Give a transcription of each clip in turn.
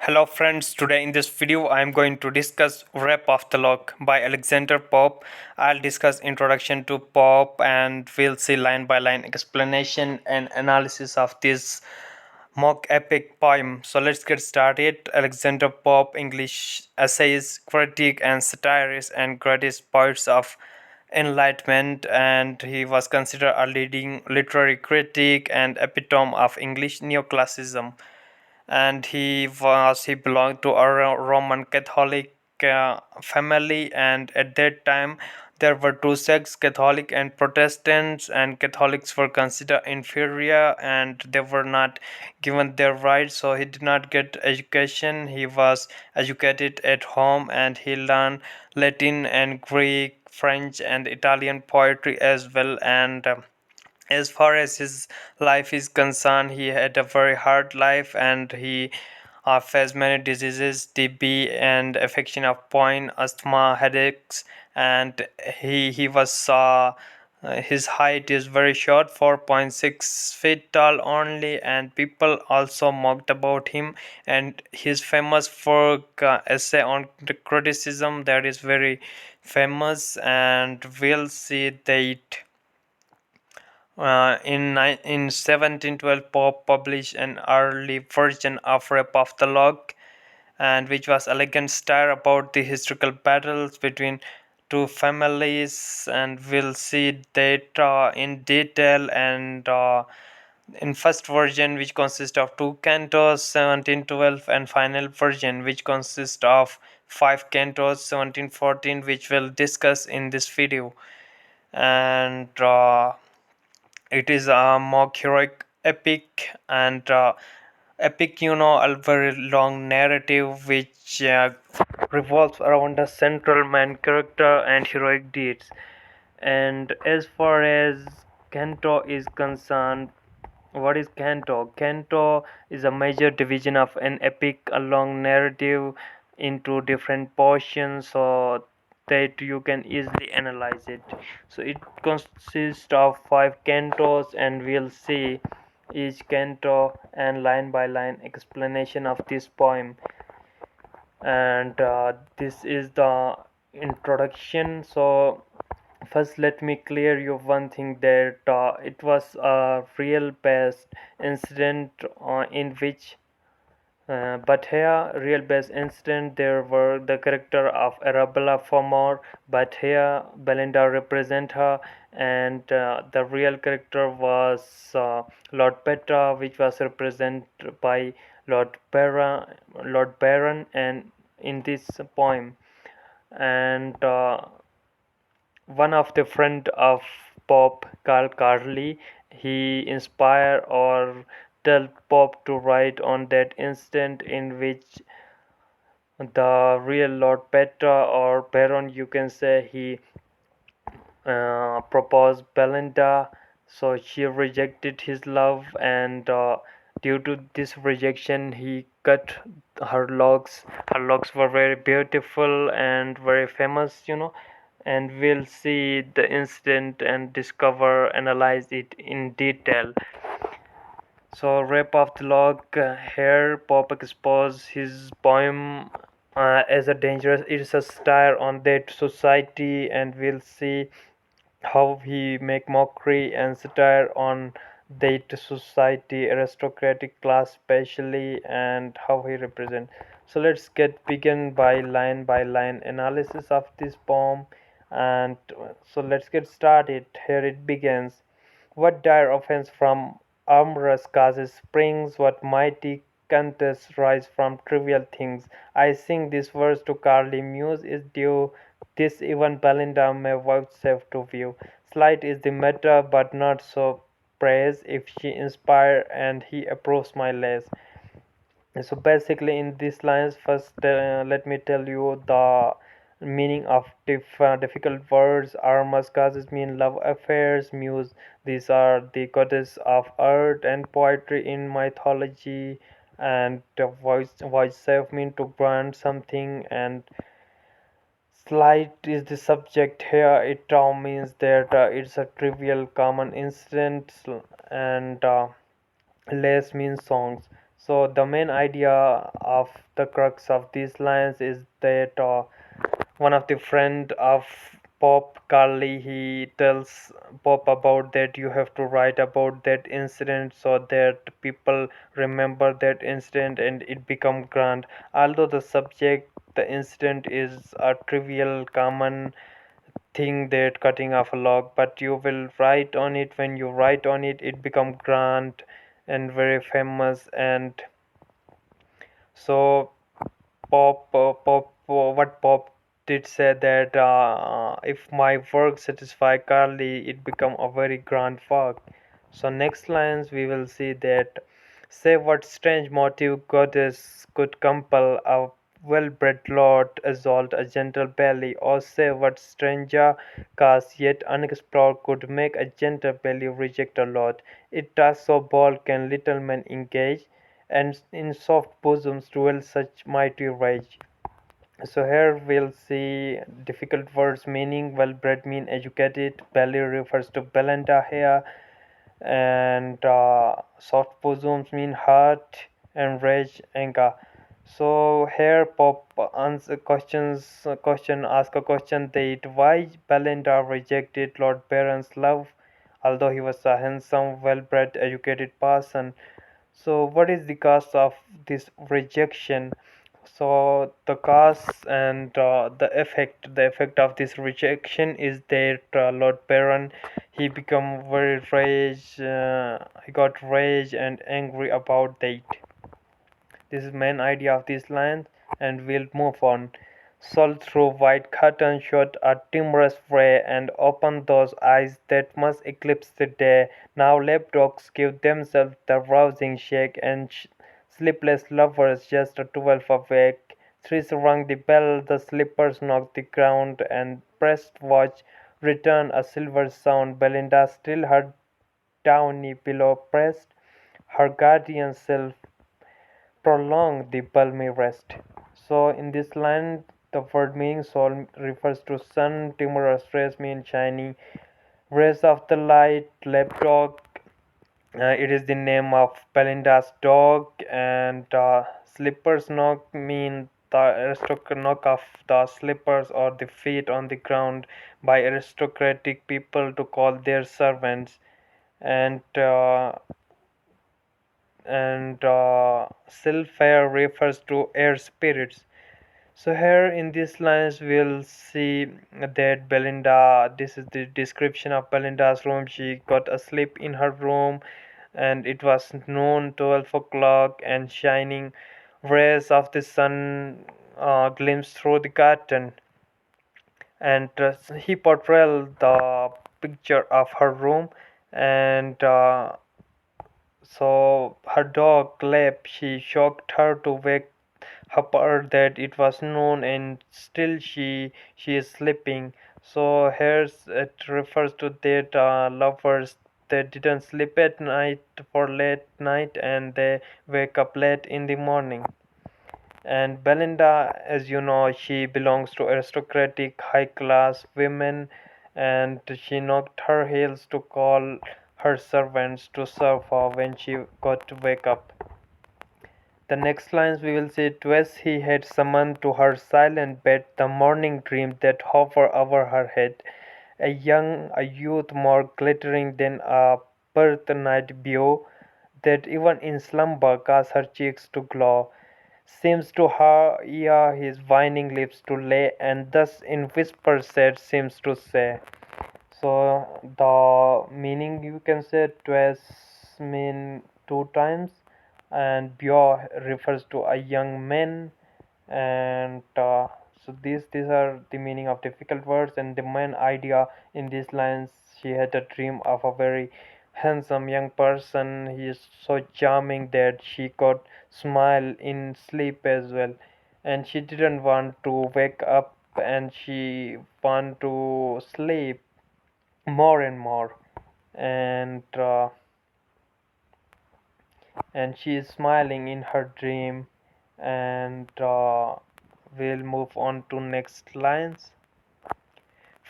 Hello friends, today in this video I am going to discuss Rap of the Lock by Alexander Pope. I'll discuss introduction to Pope and we'll see line by line explanation and analysis of this mock epic poem. So let's get started. Alexander Pope, English essayist, critic and satirist and greatest poets of Enlightenment, and he was considered a leading literary critic and epitome of English neoclassicism, and he belonged to a Roman Catholic family, and at that time there were two sects, Catholic and Protestants, and Catholics were considered inferior and they were not given their rights, so he did not get education. He was educated at home and he learned Latin and Greek, French and Italian poetry as well, and as far as his life is concerned, he had a very hard life and he faced many diseases, TB and affection of point, asthma, headaches, and he was his height is very short, 4.6 feet tall only, and people also mocked about him. And he's famous for essay on the criticism that is very famous, and we'll see that in 1712, Pope published an early version of Rap of the Lock, and which was elegant style about the historical battles between two families, and we'll see that in detail. And in first version, which consists of two cantos, 1712, and final version, which consists of five cantos, 1714, which we'll discuss in this video. And it is a mock heroic epic, and epic, a very long narrative which revolves around a central main character and heroic deeds. And as far as Canto is concerned, what is Canto? Canto is a major division of an epic, a long narrative into different portions so that you can easily analyze it. So it consists of five cantos, and we'll see each canto and line by line explanation of this poem. And this is the introduction. So first, let me clear you one thing, that it was a real based incident in which but here real based incident there were the character of Arabella Formor, but here Belinda represent her, and the real character was Lord Petra, which was represented by Lord Baron, and in this poem. And one of the friend of Pope, Carl Carly, he inspired or told Pope to write on that instant in which the real Lord Petra or Baron, you can say, he proposed Belinda, so she rejected his love, and due to this rejection he cut her locks. Her locks were very beautiful and very famous, and we'll see the incident and discover, analyze it in detail. So Rape of the Lock, here Pope exposed his poem as a dangerous, it's a satire on that society, and we'll see how he make mockery and satire on that society, aristocratic class especially, and how he represent. So let's get begin by line analysis of this poem. And so let's get started. Here it begins. What dire offense from amorous causes springs, what mighty contests rise from trivial things. I sing this verse to Carly Muse is due, this even Belinda may vouchsafe to view. Slight is the matter, but not so praise, if she inspire and he approves my lays. So basically in these lines, first let me tell you the meaning of difficult words. Armas causes mean love affairs. Muse, these are the goddess of art and poetry in mythology. And voice self mean to grant something, and slight is the subject here. It means that it's a trivial common incident, and less means songs. So the main idea of the crux of these lines is that one of the friend of Pop, Carly, he tells Pop about that you have to write about that incident so that people remember that incident and it become grand. Although the subject, the incident is a trivial, common thing, that cutting off a log, but you will write on it. When you write on it, it become grand and very famous. And so what Pop did say that if my work satisfy Carly, it become a very grand work. So next lines we will see that say what strange motive goddess could compel a well-bred lord assault a gentle belly, or say what stranger cause yet unexplored could make a gentle belly reject a lord. It task so bold can little men engage, and in soft bosoms dwell such mighty rage. So here we'll see difficult words meaning. Well bred mean educated, belly refers to Belinda here, and soft bosoms mean heart, and rage anger. So here Pop answer question ask a question that why Belinda rejected Lord Baron's love, although he was a handsome, well bred, educated person. So what is the cause of this rejection? So the cause and the effect of this rejection is that Lord Baron, he become very rage, he got rage and angry about that. This is main idea of this line, and we'll move on. Soul through white curtain shot a timorous ray, and opened those eyes that must eclipse the day. Now lapdogs give themselves the rousing shake, and sleepless lovers just a 12 awake. Threes rung the bell, the slippers knocked the ground, and pressed watch returned a silver sound. Belinda still her downy pillow pressed, her guardian self prolong the balmy rest. So in this line, the word meaning sol refers to sun, timorous rays mean shining rays of the light, lapdog. It is the name of Belinda's dog, and slippers knock mean the aristocratic knock of the slippers or the feet on the ground by aristocratic people to call their servants, and Silphere refers to air spirits. So here in these lines we'll see that Belinda, this is the description of Belinda's room. She got asleep in her room, and it was noon, 12 o'clock, and shining rays of the sun glimpsed through the curtain, and he portrayed the picture of her room, and so her dog lap, she shocked her to wake her that it was noon and still she is sleeping. So here it refers to that lovers that didn't sleep at night for late night and they wake up late in the morning. And Belinda, as you know, she belongs to aristocratic high class women, and she knocked her heels to call her servants to serve her when she got to wake up. The next lines we will see, twice he had summoned to her silent bed the morning dream that hovered over her head, a youth more glittering than a birthnight beau, that even in slumber caused her cheeks to glow, seems to her ear his whining lips to lay, and thus in whisper said seems to say. So the meaning you can say twice mean two times, and bio refers to a young man, and so these are the meaning of difficult words. And the main idea in these lines, she had a dream of a very handsome young person. He is so charming that she could smile in sleep as well, and she didn't want to wake up, and she want to sleep more and more, and she is smiling in her dream. And we'll move on to next lines.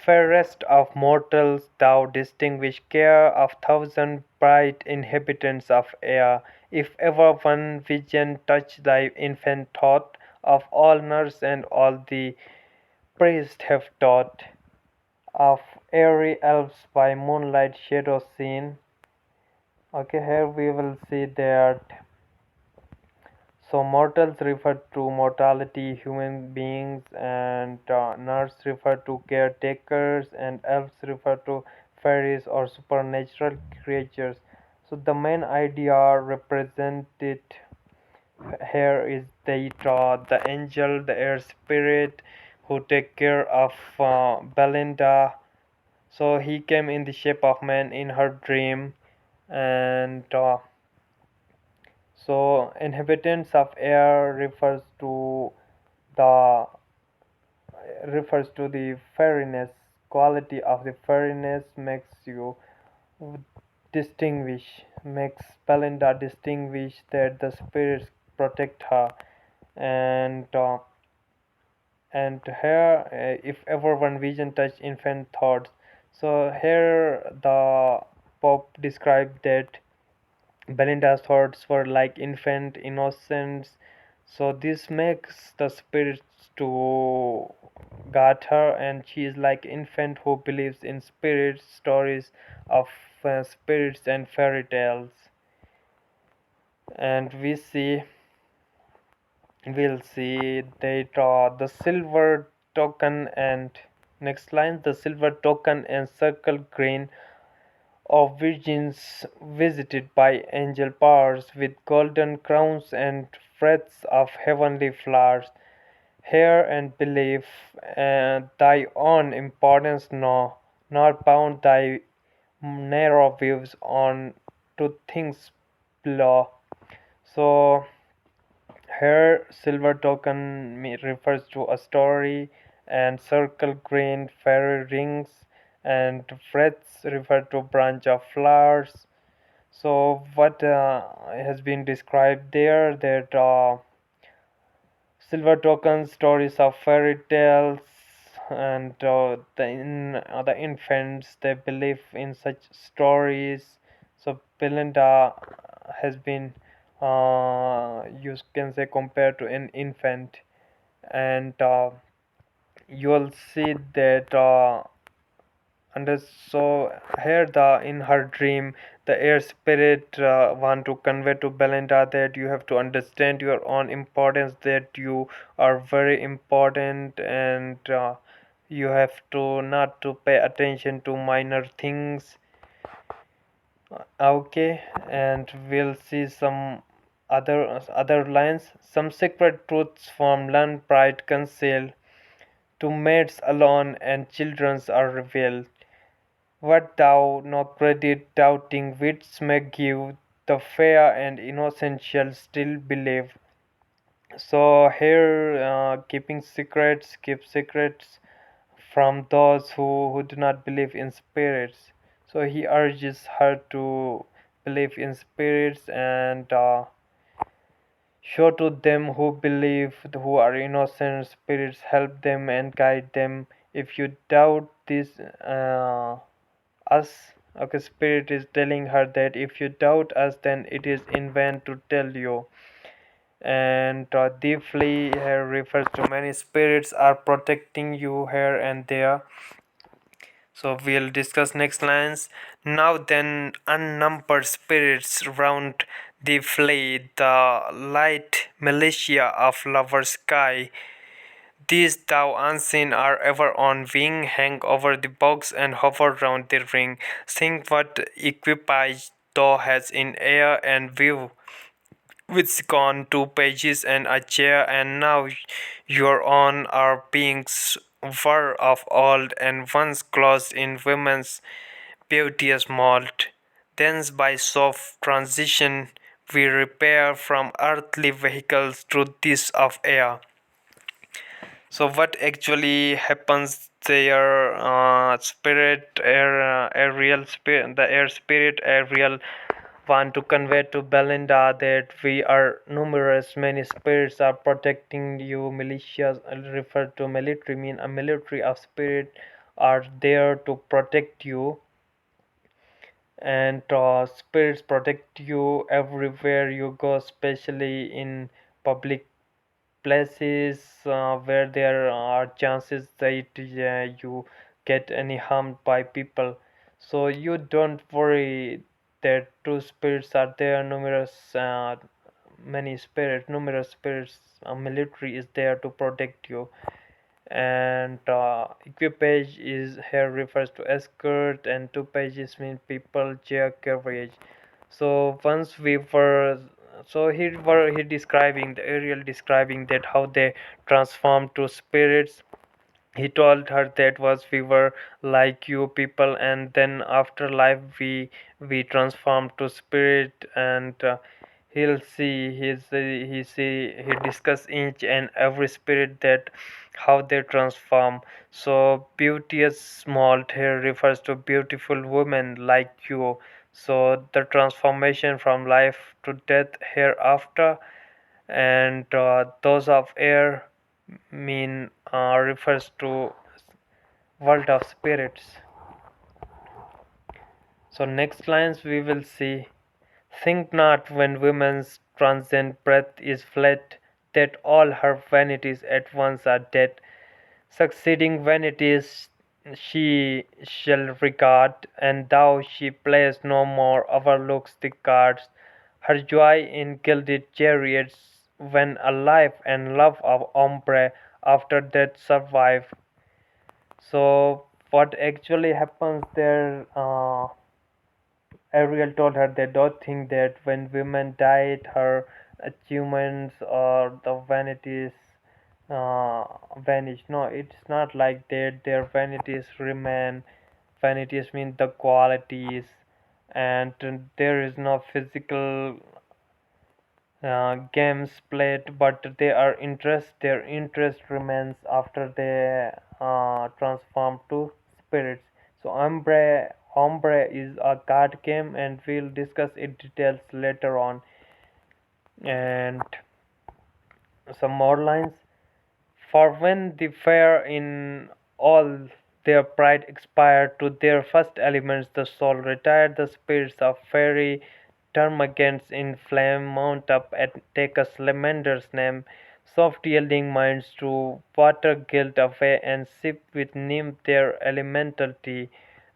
Fairest of mortals, thou distinguished care of thousand bright inhabitants of air, If ever one vision touched thy infant thought, of all nurse and all the priest have taught, of airy elves by moonlight shadow seen. Okay, here we will see that so mortals refer to mortality, human beings, and nurse refer to caretakers, and elves refer to fairies or supernatural creatures. So the main idea represented here is the angel, the air spirit, who take care of Belinda. So he came in the shape of man in her dream, and so inhabitants of air the the fairiness quality of the fairiness makes you distinguish makes Belinda distinguish that the spirits protect her, and here if ever one vision touch infant thoughts. So here the Pope described that Belinda's thoughts were like infant innocence, so this makes the spirits to guard her, and she is like infant who believes in spirits, stories of spirits and fairy tales. And we'll see that the silver token and next line the silver token and circle grain of virgins visited by angel powers with golden crowns and wreaths of heavenly flowers. Hear and believe, thy own importance know, nor bound thy narrow views on to things below. So here silver token refers to a story, and circle green fairy rings, and wreaths refer to branch of flowers. So what has been described there that silver tokens, stories of fairy tales, and the infants they believe in such stories. So Belinda has been you can say compared to an infant, and you will see that and so here the in her dream the air spirit want to convey to Belinda that you have to understand your own importance, that you are very important, and you have to not to pay attention to minor things. Okay, and we'll see some other lines. Some secret truths from learned pride concealed, to maids alone and children's are revealed. What thou no credit doubting wits may give, the fair and innocent shall still believe. So here keep secrets from those who do not believe in spirits. So he urges her to believe in spirits, and show to them who believe, who are innocent spirits, help them and guide them. If you doubt this, us, okay, spirit is telling her that if you doubt us, then it is in vain to tell you. And deeply here refers to many spirits are protecting you here and there. So we'll discuss next lines. Now then, unnumbered spirits round thee flee, the light militia of lover's sky. These thou unseen are ever on wing, hang over the box and hover round the ring. Think what equipage thou hast in air and view, which gone 2 pages and a chair, and now your own are beings were of old, and once closed in women's beauteous mold. Thence by soft transition we repair from earthly vehicles to this of air. So what actually happens there? Spirit, air, real spirit, the air spirit, air real want to convey to Belinda that we are numerous, many spirits are protecting you. Militias refer to military, mean a military of spirit are there to protect you. and spirits protect you everywhere you go, especially in public places where there are chances that you get any harmed by people. So you don't worry that two spirits are there. Numerous spirits. Military is there to protect you, and equipage is here refers to escort, and two pages mean people chair carriage. So once we were, so he describing the Ariel describing that how they transform to spirits. He told her that was we were like you people, and then after life we transform to spirit, and he'll see he discuss each and every spirit that how they transform. So beauteous smalt here refers to beautiful women like you. So the transformation from life to death hereafter, and those of air mean refers to world of spirits. So next lines we will see: think not when woman's transient breath is fled, that all her vanities at once are dead. Succeeding vanities she shall regard, and thou she plays no more, overlooks the cards. Her joy in gilded chariots when alive, and love of ombre after death survive. So what actually happens there? Ariel told her they don't think that when women died, her achievements or the vanities vanish. No, it's not like that. Their vanities remain. Vanities mean the qualities, and there is no physical games played, but their interest remains after they transform to spirits. So Ombre is a card game, and we'll discuss its details later on. And some more lines. For when the fair in all their pride expire, to their first elements the soul retire, the spirits of fairy termagants in flame mount up and take a salamander's name, soft yielding minds to water guilt away, and sip with nymph their elemental tea.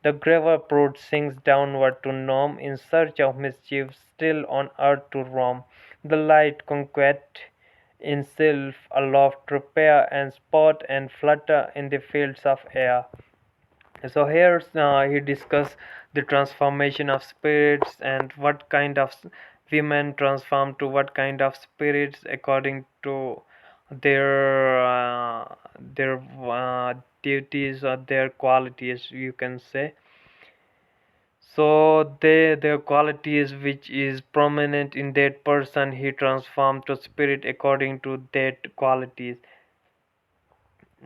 The graver brood sinks downward to Nome in search of mischief, still on earth to roam. The light conquet in sylph aloft repair, and spot and flutter in the fields of air. So here he discuss the transformation of spirits, and what kind of women transform to what kind of spirits according to their duties or their qualities, you can say. So their qualities which is prominent in that person, he transformed to spirit according to that qualities.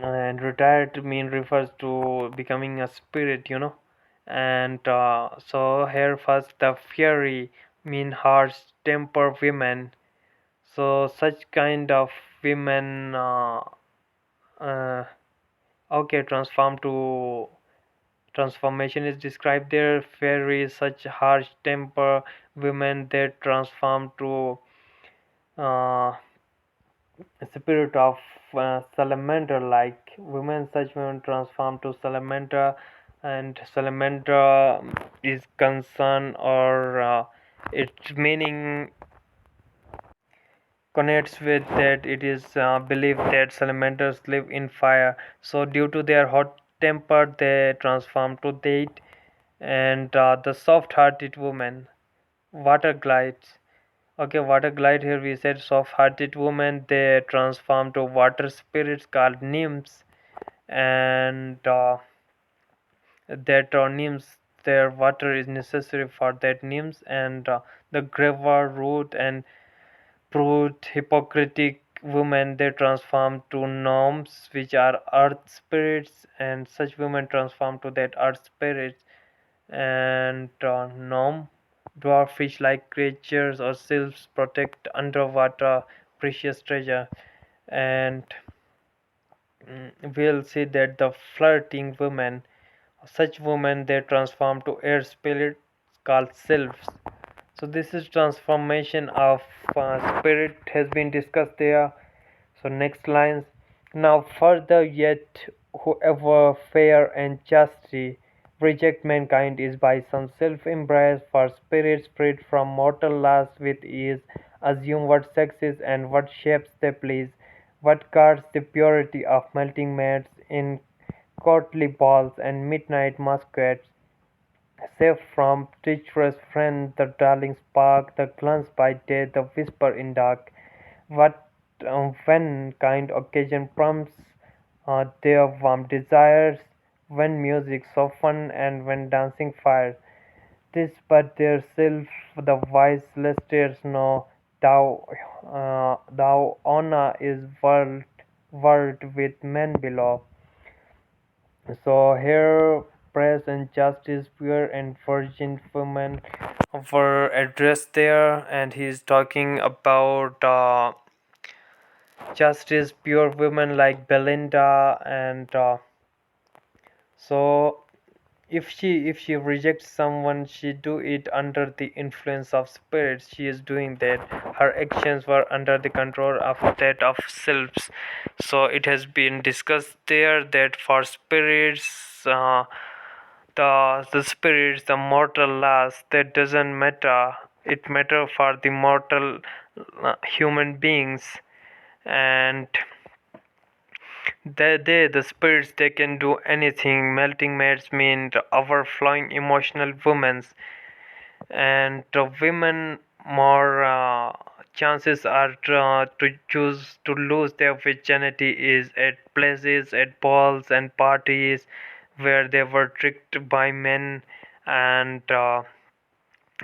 And retired mean refers to becoming a spirit. And so here first the fiery mean harsh temper women. So such kind of women uh, okay, transformation is described there. Fairy, such harsh temper women that transform to uh, spirit of salamander like women. Such women transform to salamander, and salamander is concern, or its meaning connects with that it is believed that salamanders live in fire. So due to their hot temper they transform to date. And the soft hearted woman, water glides. Okay, water glide, here we said soft hearted woman, they transform to water spirits called nymphs. And that nymphs, their water is necessary for that nymphs. And the graver root and prude hypocritic women, they transform to gnomes which are earth spirits, and such women transform to that earth spirits. And gnome, dwarfish like creatures or sylphs protect underwater precious treasure. And we'll see that the flirting women, such women they transform to air spirits called selves. So this is transformation of spirit has been discussed there. So next lines. Now further yet, whoever fair and chastity reject mankind is by some self-embrace, for spirits freed from mortal lust with ease assume what sex is and what shapes they please, what guards the purity of melting maids in courtly balls and midnight masquerades. Safe from treacherous friend, the darling spark, the glance by day, the whisper in dark. What when kind occasion prompts their warm desires, when music softens and when dancing fires. This but their self the wise lesters know, thou honor is world with men below. So here praise and justice, pure and virgin women were addressed there, and he's talking about justice, pure women like Belinda, and so if she rejects someone, she do it under the influence of spirits. She is doing that. Her actions were under the control of that of selves. So it has been discussed there that for spirits. The spirits, the mortal last, that doesn't matter. It matter for the mortal human beings, and the spirits, they can do anything. Melting maids mean the overflowing emotional women's, and the women more chances are to choose to lose their virginity is at places, at balls and parties where they were tricked by men, and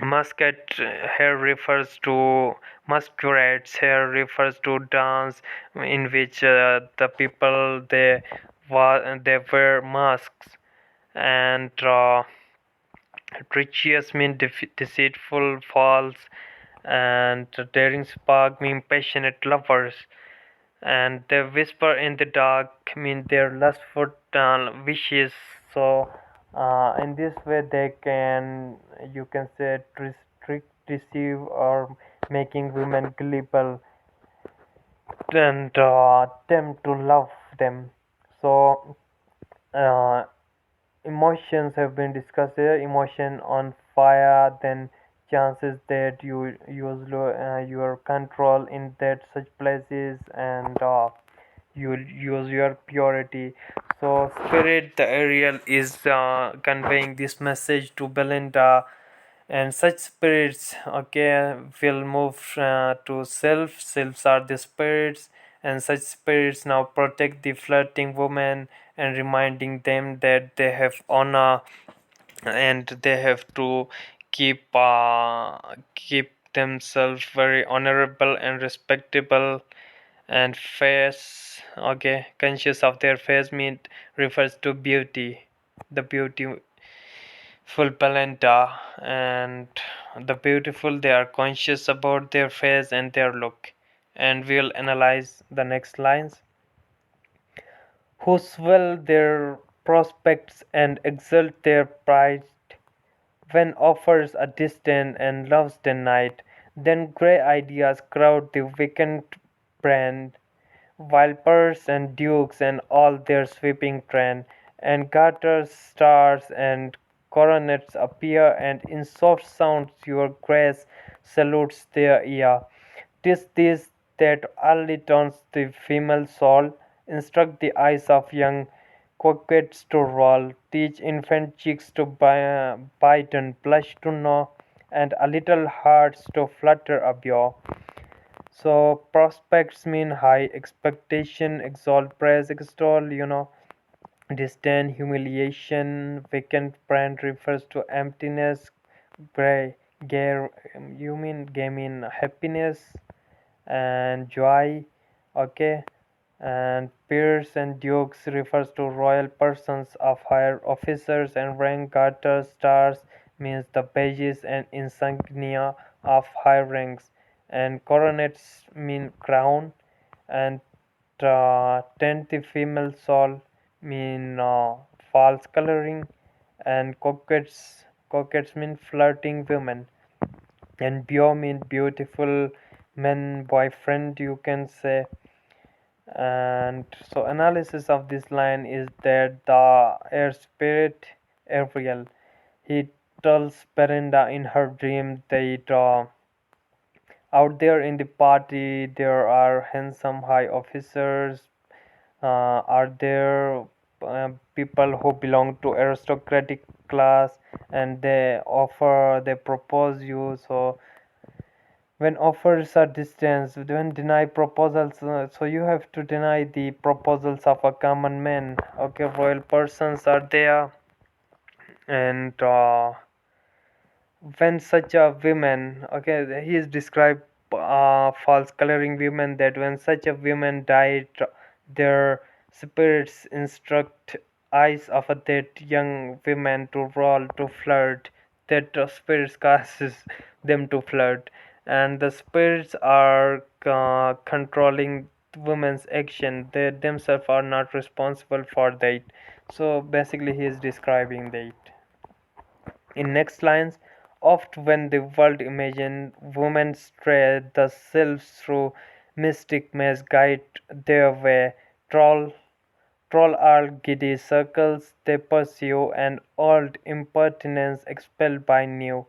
musket here refers to masquerades. Here refers to dance in which the people they wear masks, and treacherous mean deceitful, false, and daring spark mean passionate lovers, and they whisper in the dark mean their lustful wishes. So in this way they can, you can say, trick, deceive, or making women gullible and attempt to love them. So uh, emotions have been discussed here. Emotion on fire, then chances that you use your control in that such places, and you use your purity. So spirit the Ariel is conveying this message to Belinda, and such spirits, okay, will move to selves are the spirits, and such spirits now protect the flirting woman and reminding them that they have honor, and they have to keep themselves very honorable and respectable and face, okay, conscious of their face mean refers to beauty, the beautiful Belinda, and the beautiful, they are conscious about their face and their look. And we'll analyze the next lines. Who swell their prospects and exalt their pride when offers a distant and loves the night, then grey ideas crowd the vacant brand, vipers and dukes and all their sweeping train, and garters, stars, and coronets appear, and in soft sounds your grace salutes their ear. 'Tis this that early turns the female soul, instruct the eyes of young coquettes to roll, teach infant cheeks to bite and blush to know, and a little hearts to flutter above. So prospects mean high expectation, exalt, praise, extol, disdain, humiliation. Vacant brand refers to emptiness. Gray, gay, gay mean happiness and joy. Okay, and peers and dukes refers to royal persons of higher officers and rank. Garters, stars means the badges and insignia of high ranks, and coronets mean crown, and tent the female soul mean false coloring, and coquettes coquettes mean flirting women, and bio mean beautiful men boyfriend, you can say. And so analysis of this line is that the air spirit Ariel, he tells Perinda in her dream that out there in the party there are handsome high officers, are there people who belong to aristocratic class, and they propose you. So when offers are distanced, when deny proposals, so you have to deny the proposals of a common man. Okay, royal persons are there, and when such a women, okay, he is described false coloring women, that when such a women died, their spirits instruct eyes of that young women to roll, to flirt, that spirits causes them to flirt, and the spirits are controlling women's action, they themselves are not responsible for that. So basically he is describing that. In next lines, oft when the world imagine women stray, the sylphs through mystic maze guide their way. Troll all giddy circles they pursue, and old impertinence expelled by new.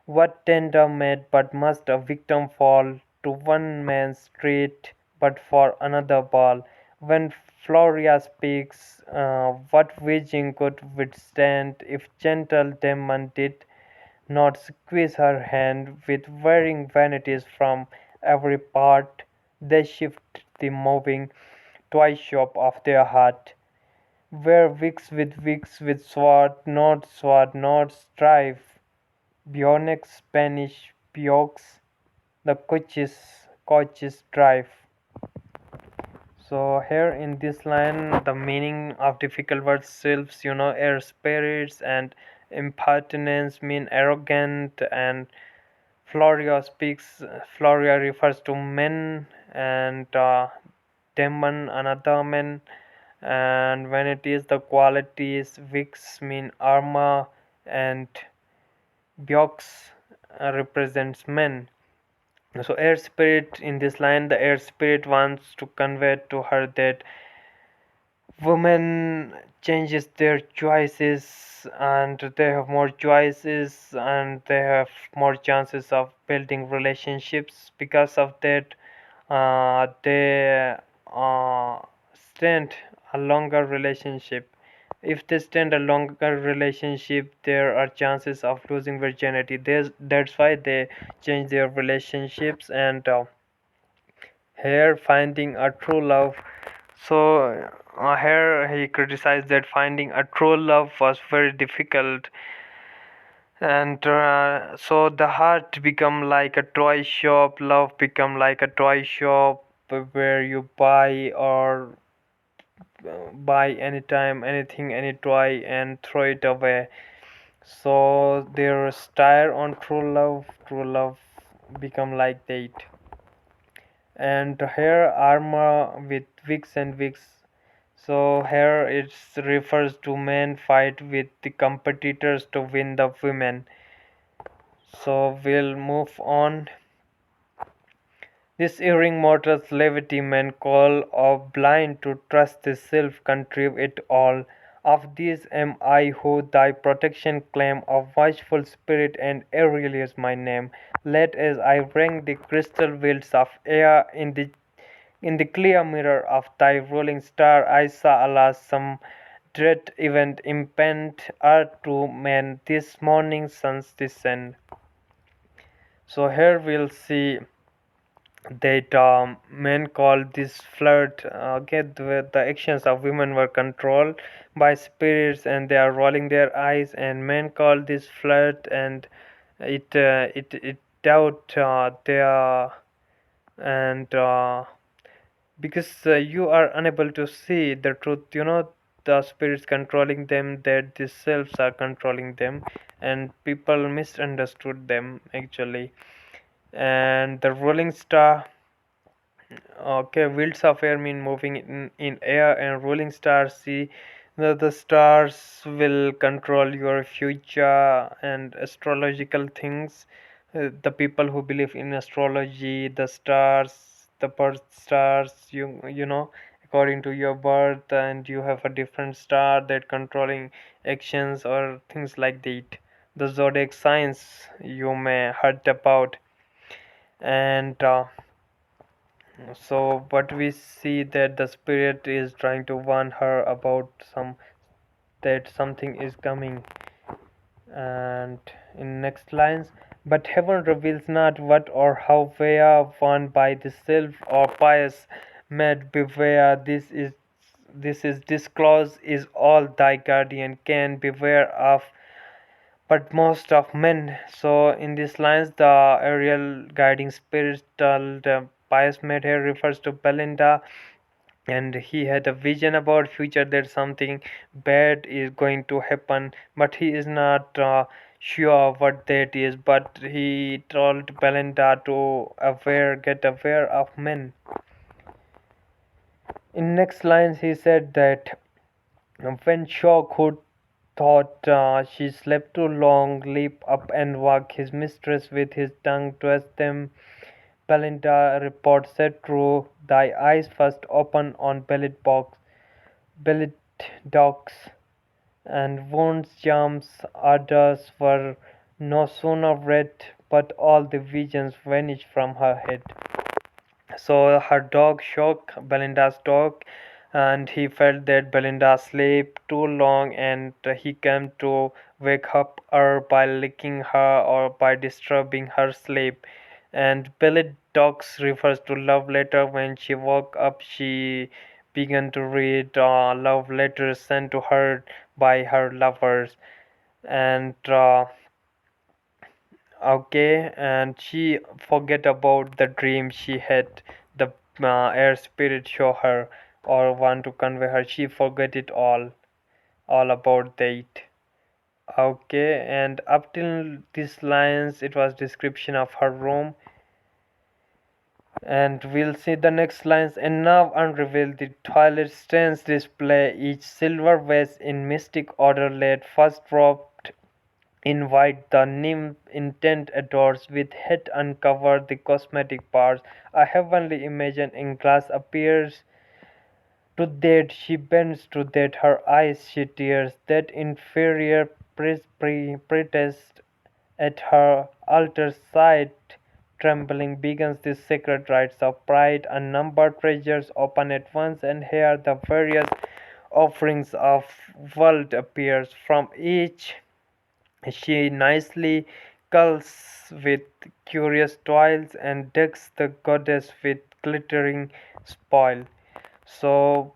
What tender maid but must a victim fall to one man's street, but for another ball? When Floria speaks, what waging could withstand if gentle Damon did not squeeze her hand with varying vanities from every part? They shift the moving toy shop of their heart, where wigs with sword, not strife, Bionic Spanish Piox, the coaches drive. So here in this line, the meaning of difficult words sylphs, air spirits and impertinence mean arrogant, and Floria refers to men, and demon another man, and when it is the qualities, Vix mean armor, and Biox represents men. So air spirit, in this line the air spirit wants to convey to her that women changes their choices, and they have more choices, and they have more chances of building relationships. Because of that, they stand a longer relationship. If they stand a longer relationship, there are chances of losing virginity. That's why they change their relationships, and here finding a true love. So here he criticized that finding a true love was very difficult, and so the heart become like a toy shop, love become like a toy shop where you buy or buy anytime anything, any toy, and throw it away. So their stare on true love become like that. And here armor with wigs and wigs. So here it refers to men fight with the competitors to win the women. So we'll move on. This erring mortal's levity men call of blind to trust the self contrive it all. Of these am I who thy protection claim, of watchful spirit, and Ariel is my name. Let as I rank the crystal wheels of air in the clear mirror of thy rolling star, I saw alas some dread event impend earth to men this morning sun's descent. So here we'll see that men call this flirt, the actions of women were controlled by spirits, and they are rolling their eyes, and men call this flirt, and it doubt their, and because you are unable to see the truth, the spirits controlling them, that the selves are controlling them, and people misunderstood them actually. And the rolling star, okay, wheels of air mean moving in air, and rolling star, see The stars will control your future and astrological things. The people who believe in astrology, the stars, the birth stars, you know, according to your birth, and you have a different star that controlling actions or things like that. The zodiac signs you may heard about, and so but we see that the spirit is trying to warn her about that something is coming. And in next lines, but heaven reveals not what or how we are won by the self or pious mad beware, this is disclosed is all thy guardian can beware of, but most of men. So in these lines, the aerial guiding spiritual the pious maid here refers to Belinda, and he had a vision about future that something bad is going to happen, but he is not sure what that is, but he told Belinda to get aware of men. In next lines he said that when Shock, who thought she slept too long, leap up and wag his mistress with his tongue twist them. Belinda report said true, thy eyes first open on bellied dogs, and wounds charms others were no sooner read, but all the visions vanished from her head. So her dog shook Belinda's dog, and he felt that Belinda slept too long, and he came to wake up her by licking her or by disturbing her sleep. And Belly Dogs refers to love letter. When she woke up, she began to read love letters sent to her by her lovers. And okay, and she forget about the dream she had. The air spirit show her or want to convey her. She forget it all about that. Okay, and up till these lines, it was description of her room, and we'll see the next lines. And now unrevealed the toilet stains display, each silver vase in mystic order laid, first dropped in white the nymph intent adores, with head uncovered the cosmetic parts, a heavenly image in glass appears, to that she bends, to that her eyes she tears, that inferior priest at her altar side trembling begins the sacred rites of pride. Unnumbered treasures open at once, and here the various offerings of world appears. From each she nicely culls with curious toils, and decks the goddess with glittering spoil. So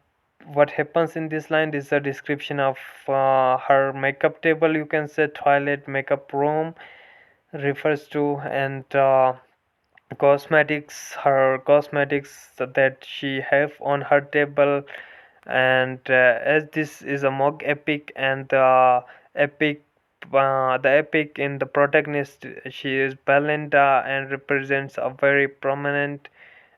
what happens in this line is a description of her makeup table, you can say toilet makeup room refers to, and cosmetics, her cosmetics that she have on her table. And as this is a mock epic, and epic the epic in the protagonist, she is Belinda and represents a very prominent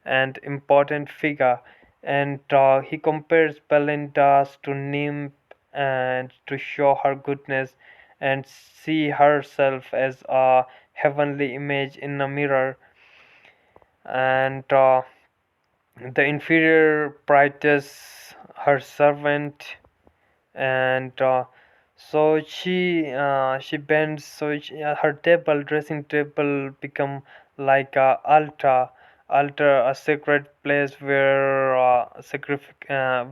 and important figure, and he compares Belinda to nymph and to show her goodness and see herself as a heavenly image in a mirror. And the inferior priestess, her servant, and she bends, so her table, dressing table, become like a altar, a sacred place where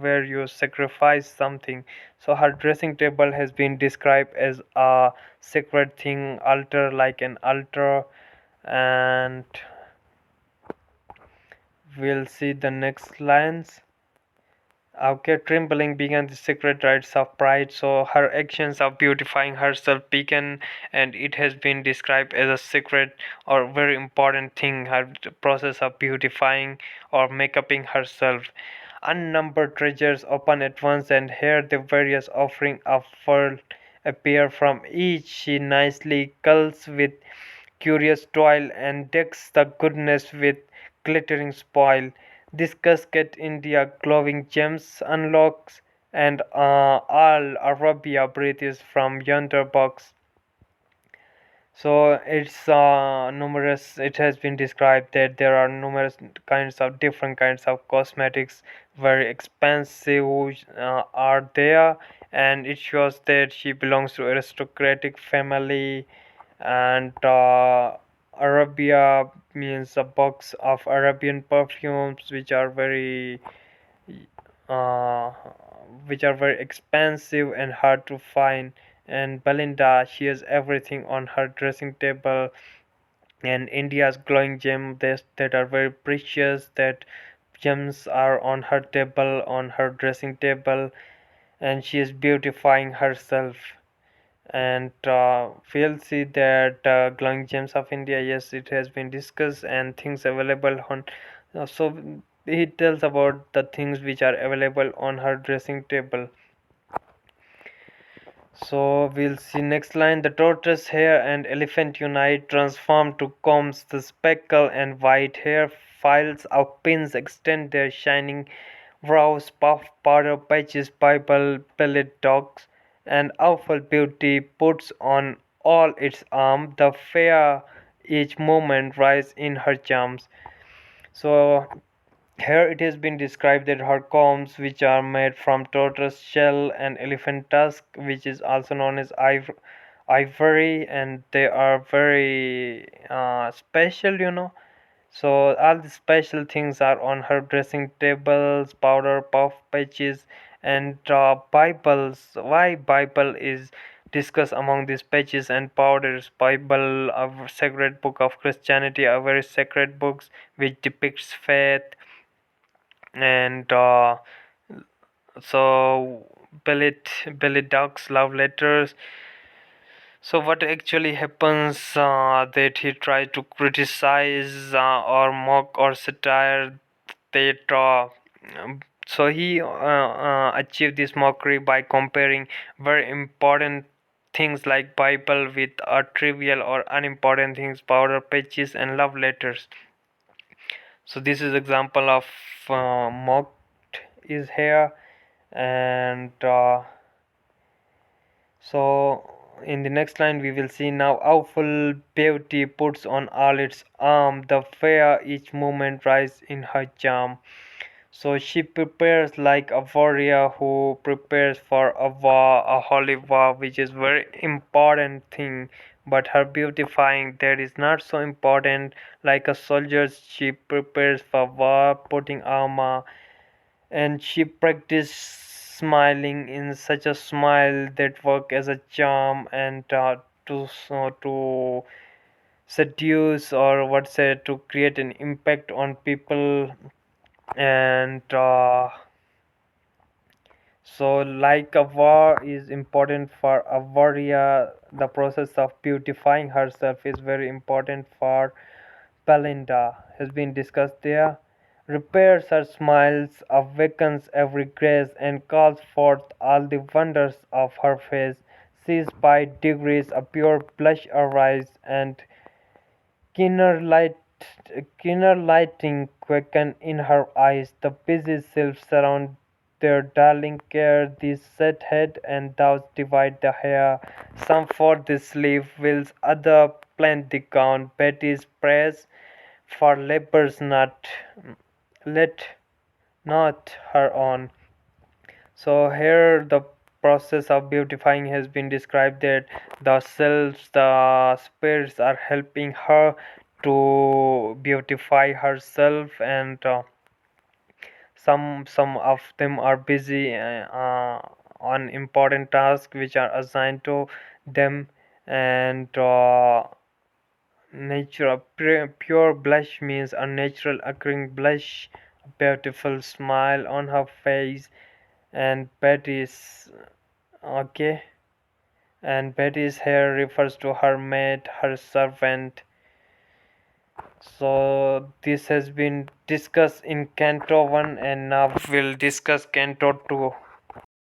where you sacrifice something. So her dressing table has been described as a sacred thing, altar, like an altar. And we'll see the next lines. Okay, trembling began the secret rites of pride. So her actions of beautifying herself began, and it has been described as a secret or very important thing. Her process of beautifying or makeuping herself. Unnumbered treasures open at once, and here the various offering of pearl appear. From each she nicely culls with curious toil, and decks the goodness with glittering spoil. This casket India glowing gems unlocks, and Al Arabia breed is from yonder box. So it's numerous. It has been described that there are numerous kinds of different kinds of cosmetics, very expensive, are there, and it shows that she belongs to aristocratic family, and Arabia means a box of Arabian perfumes, uh, which are very expensive and hard to find. And Belinda, she has everything on her dressing table, and India's glowing that are very precious. That gems are on her table, on her dressing table, and she is beautifying herself. And we'll see that glowing gems of India, yes, it has been discussed, and things available on. So he tells about the things which are available on her dressing table. So we'll see next line. The tortoise hair and elephant unite, transform to combs. The speckle and white hair files of pins extend their shining brows. Puff powder patches Bible pellet dogs, and awful beauty puts on all its arm. The fair each moment rise in her charms. So here it has been described that her combs, which are made from tortoise shell and elephant tusk, which is also known as ivory, and they are very special. So all the special things are on her dressing tables, powder puff patches, and Bibles. Why Bible is discussed among these patches and powders? Bible, a sacred book of Christianity, a very sacred books which depicts faith, and so belly ducks love letters. So what actually happens, that he tried to criticize or mock or satire that so he achieved this mockery by comparing very important things like Bible with trivial or unimportant things, powder patches and love letters. So this is example of mocked is here. And so in the next line we will see, now awful beauty puts on all its arm, the fair each moment rise in her charm. So she prepares like a warrior who prepares for a war, a holy war, which is very important thing. But her beautifying that is not so important. Like a soldier, she prepares for war, putting armor, and she practiced smiling in such a smile that work as a charm, and to seduce, or what say, to create an impact on people. And so like a war is important for a warrior, the process of beautifying herself is very important for Belinda, has been discussed there. Repairs her smiles, awakens every grace, and calls forth all the wonders of her face. Sees by degrees a pure blush arise, and keener light, keener lighting quicken in her eyes. The busy sylphs surround their darling care. These set head and thou divide the hair. Some for the sleeve, whilst other plant the gown. Betty's praise for labors not, let not her on. So here the process of beautifying has been described, that the selves, the spirits are helping her to beautify herself, and some of them are busy on important tasks which are assigned to them. And pure blush means a natural occurring blush, a beautiful smile on her face. And Betty's, okay, and Betty's hair refers to her maid, her servant. So this has been discussed in Canto 1, and now we'll discuss Canto 2.